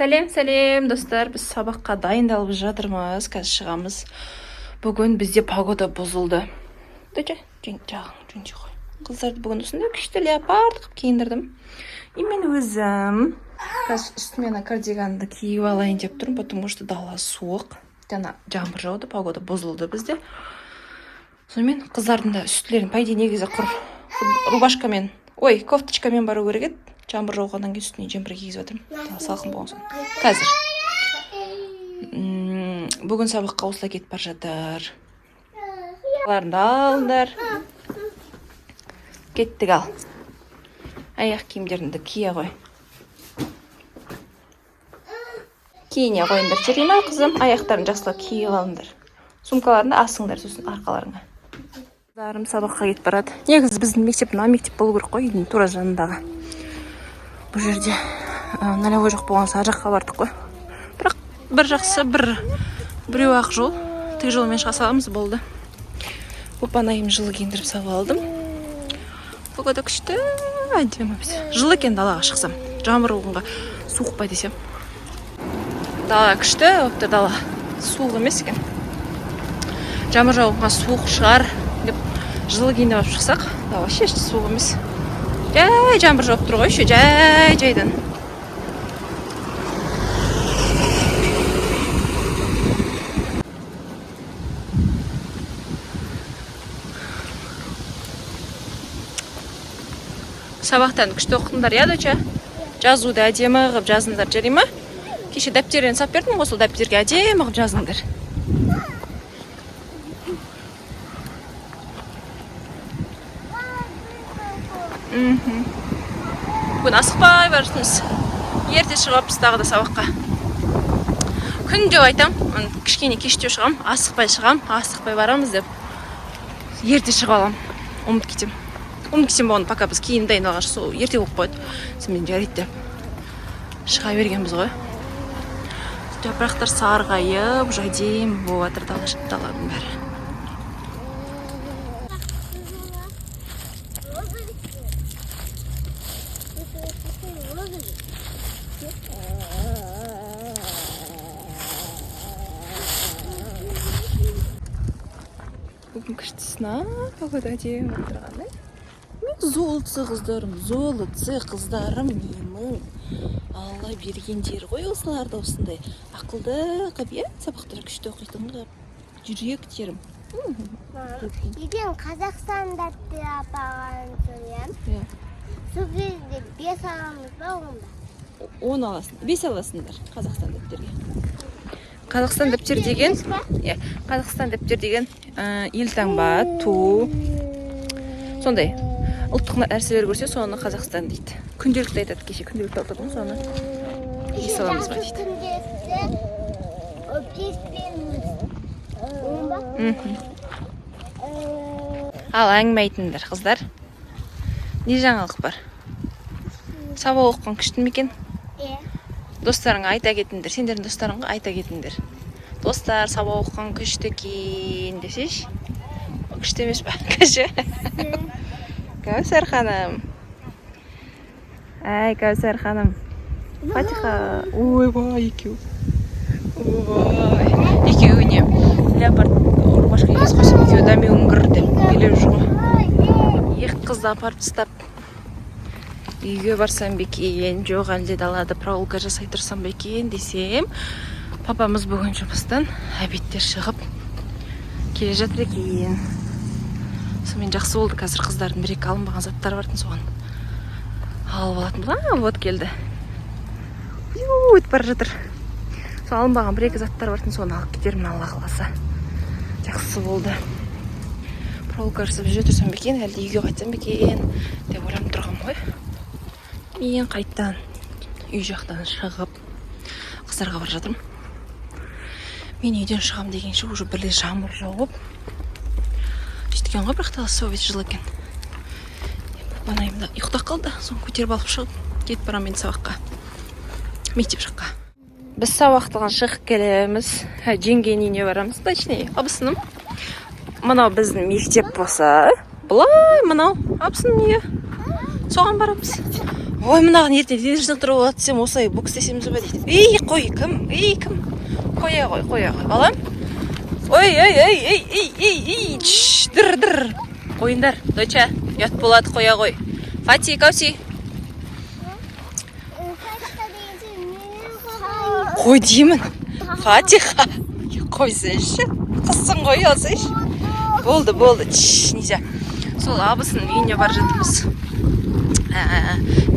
Сәлем достар, біз сабаққа дайындалып жатырмыз, қазір шығамыз. Бүгін бізде погода бұзылды. Қыздарды бүгін осындай күшті леопард қып киіндірдім. И мен өзім қазір үстіме кардиганды киіп алайын деп тұрмын, потому что дала суық. Жаңа жаңбыр жауды, погода бұзылды бізде. Сонымен қыздардың да үстілерін по идее негізі құр рубашкамен, кофточкамен бару керек еді. Жаңбыр жауғаннан кейін үстіне жемпір кигізіп жатырмын. Салқын болған соң. Қазір бүгін сабаққа осылай кетіп бара жатыр. Аларыңды алыңдар. Кеттік ал. Аяқ киімдеріңді кие қой. Киіне қойыңдар. Жүре ме қызым? Аяқтарын жақсылап киіп алыңдар. Сумкаларында асыңдар сосын арқаларыңа. Қыздарым сабаққа кетіп барады. Негізі біздің мектеп болу керек қой, үйдің тура жанындағы. Бұл жерде налевой жоқ болған соң жаққа бардық қой. Бірақ бір жақсы біреу ақ жол. Тік жолмен шыға саламыз болды. Опанайым жылы киіндіріп салып алдым. Погода күшті, әдемі біз. Жылы екен далаға шықсам. Жаңбыр болғанға суық па десем. Дала күшті, өпті дала. Суық емес екен. Жаңбыр жауғанға суық шығар деп жылы киініп алып шықсақ, вообще суық емес. Жай жаңбыр жауып тұр ғой, жайдан. Сабақтан күшті оқыңдар, доча? Жазуды әдемі ғып жазыңдар, жарай ма? Кеше дәптерден сап бердім ғой, сол дәптерге әдемі ғып жазыңдар. Бүгін асықпай барсыңыз. Ерте шығаппыз тағы да сабаққа. Күнде айтам, кішкене кештеу шығам, асықпай шығам, асықпай барамыз деп. Ерте шығып алам, ұмыт кетем. Ұмыт кетсем болғанда, пока біз киім дайындалған сол ерте болып қойды. Сонымен жарайды деп шыға бергенбіз ғой. Жапырақтар сарғайып, әдемі болып жатыр даланың бәрі. Бүгін күштісіна, погода әдемі отырғаны. Золотцы қыздарым менің. Алла бергендер ғой осыларды осындай. Ақылды қып, сабақтар күшті оқитын қып. Жүректерім. Егер Қазақстанда апаған сөйлем, сол кезде 5 аламыз ба онда? 10 аласың, 5 аласыңдар Қазақстан дәптерге. Қазақстан дәптер деген, Қазақстан дәптер деген елтаңба, ту, сондай ұлттық нәрселер көрсе, соны Қазақстан дейді. Күнделікті айтады, кеше күнделікті айтады, соны ес аламыз ба дейді. Ал әңгіме айтыңдар, қыздар. Не жаңалық бар? Сабақ оқыған күшті ме екен? Достарыңа айта кетіңдер, сендердің достарыңға айта кетіңдер. Достар, сабақ оқыған күшті екен десеш. Күшті емес па? Күшті. Кәусар ханым. Әй, Кәусар ханым. Фатиха. Ой, екеу. Екеуіне леопард рубашка киіп қойсам, екеуі дәме өңгір деп билеп жүр. Екі қызды апарып тастап үйге барсам бекен, жоқ әлде далада прогулка жасай тұрсам бекен десем, папамыз бүгін жұмыстан обедте шығып келе жатыр екен. Сонымен жақсы болды, қазір қыздардың бір-екі алынбаған заттары бартын соған алып алатын. Вот келді. Өтіп бара жатыр. Сол алынбаған бір-екі заттар бартын соған алып кетермін, Алла қаласа. Жақсы болды. Прогулка жасап жүре тұрсам бекен, әлде үйге қайтсам бекен деп ойланып тұрғам ғой. Мен қайттан үй жақтан шығып қыздарға бара жатырмын. Мен үйден шығам дегенше уже бірле жаңбыр жауып жеткен ғой, бірақ таласы өте жылы екен. Банайымда ұйықтап қалды, соны көтеріп алып шығып кетіп барам мен сабаққа, мектеп жаққа. Біз сабақтан шығып келеміз, жеңгенің үйіне барамыз, точнее, абысыным. Мынау біздің мектеп болса, бұлай мынау абысыным үйі. Соған барамыз. Ой, мынаған ертең дене шынықтырып алады десем, осылай бокс істесеміз бе дейді. Ей, қой, кім? Қоя ғой, балам. Ой, дыр. Қойындар, доча, ұят болады, қоя ғой. Фати, кауси. Қой деймін. Фатиха. Қойсайшы. Қысың қой алсайшы. Болды. Низа. Сол абысын үйіне бар жатырмыз.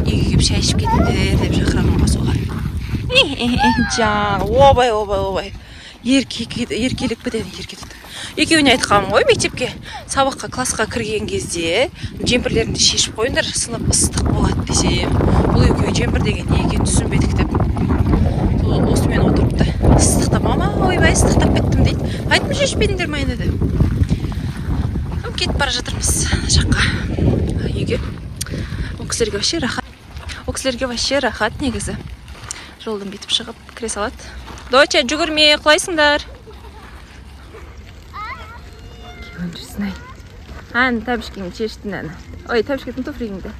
Үйге кеп шай ішіп кетіңдер деп шақырамын ғой соған. Жан, обай. Еркелік бітеді, еркетеді. Екеуіне айтқамын ғой, мектепке сабаққа классқа кірген кезде жемпірлеріңді шешіп қойыңдар, сынып ыстық болады десем. Бұл екеуі жемпір деген не екенін түсінбедік деп. Осымен отырыпты. Ыстықта, мама, ойбай, ыстықтап кеттім дейді. Айтып шешпедіңдер ме енді деп. Кетіп бара жатырмыз жаққа. Үйге. Ол кісілерге вообще рахат негізі. Жолдан бетіп шығып кіре салады. Доча, жүгірме, құлайсыңдар. Кеуін жүрсін ай. Тәбішкеңді шештін әні. Ой, тәбішкетін туфригіңді.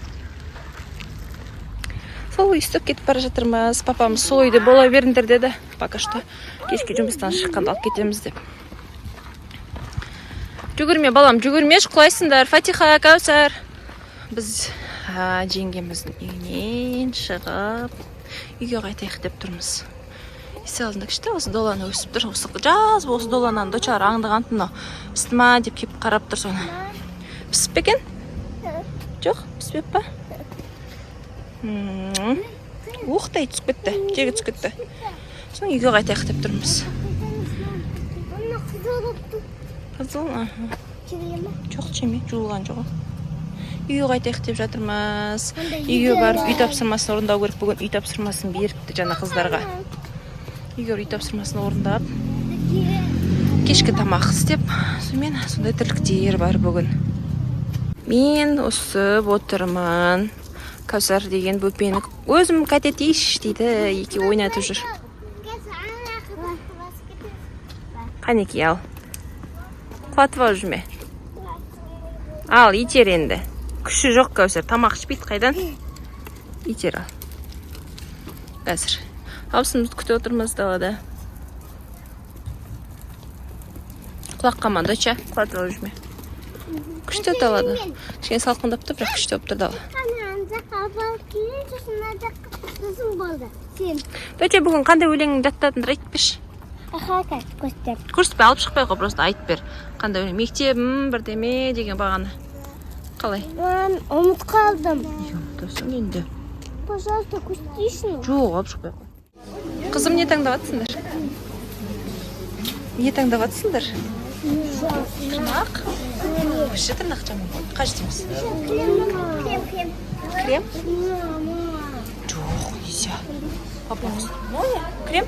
Сол үйістік кетіп бара жатырмыз. Папамыз сол үйде бола беріңдер деді. Пока что кешке жұмыстан шыққанда алып кетеміз деп. Жүгірме, балам, жүгірмеш, құлайсыңдар. Фатиха, Кәусар. Біз жеңгеміздің үйінен шығып, үйге қайтайық деп тұрмыз. Есі алдында кішті, осы доланы өсіп тұр. Жаз осы доланан дочар аңдыған тұны. Пісті ма деп кеп қарап тұр соны. Пісіп бекен? Жоқ, піспеп па? Уқтай түсіп кетті, жерге түсіп кетті. Соны үйге қайтайық деп тұрмыз. Қызыл, жоқ жеме, жуылған жоқ. Үйге қайтайық деп жатырмыз. Үйге барып үй тапсырмасын орындау керек. Бүгін үй тапсырмасын беріпті жаңа қыздарға. Үйге үй тапсырмасын орындап, кешкі тамақ істеп, сондай тірліктер бар бүгін. Мен осып отырмын. Кәусар деген бөпені өзім кәтетейш дейді, екі ойнатып жүр. Қанеке, ал. Құлатып ал жүрме. Ал, итер енді. Күші жоқ Кәусар, тамақ ішпейді қайдан? Итер ал. Қазір. Абысымызды күтіп отырмыз далада. Құлақ қаман, доча, құлатып ал жүрме. Күшті далада. Кішкене салқындап тұр, бірақ күшті болып тұр дала. Доча, бүгін қандай өлеңін жаттадыңдар, айтып берші. Көрсетпе, алып шықпай қой, просто айтып бер. Қандай өлең? Мектебім бірдеме деген бағаны. Қалай? Ұмыт қалдым. Ұмытасың енді. Пожалуйста, көрсетейшін. Жоқ, алып шықпай қой. Қызым, не таңдап атсыңдар? Не таңдап атсыңдар? Тырнақ? Үші тырнақ жаман ғой. Қажет емес. Крем? Жоқ, нельзя. Папа, крем?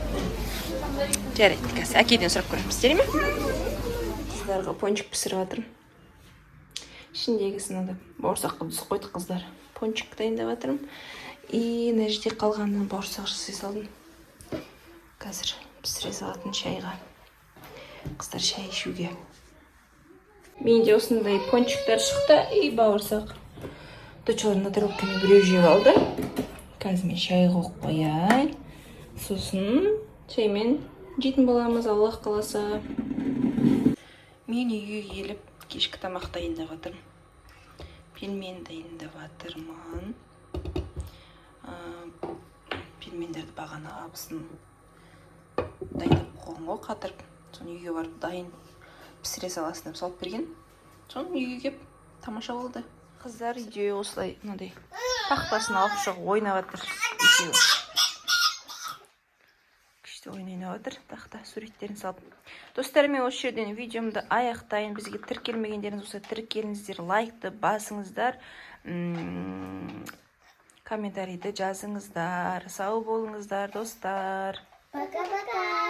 Жарайды, қазір әкеден сұрап көреміз, дер ме? Қыздарға пончик пісіріп жатырмын. Ішіндегісін ада бауырсақ қылып қойдық қыздар. Пончик дайындап жатырмын. И мына жерде қалғанын бауырсақ жасай салдым. Қазір пісіре салатын шайға. Қыздар шай ішуге. Менде осындай пончиктар шықты и бауырсақ. Дочалар на тарелкамен біреу жеп алды. Қазір мен шай қойып қояйын. Сосын шаймен жейтін боламыз, Аллах қаласа. Мен үйге келіп кешкі тамақ дайындап жатырмын. Пельмен дайындап жатырмын. Пельмендерді бағана абысын дайындап қойған ғой, қатырып. Соны үйге барып дайын пісіре саласын деп салып берген. Соны үйге кеп тамаша болды. Қыздар үйде осылай мынандай тақтасын алып шығып ойнап жатыр. Күшті ойнап жатыр, тақта суреттерін салып. Достар, мен осы жерден видеомды аяқтайын. Бізге тіркелмегендеріңіз болса тіркеліңіздер, лайкты басыңыздар, комментарийді жазыңыздар. Сау болыңыздар, достар. Пока-пока.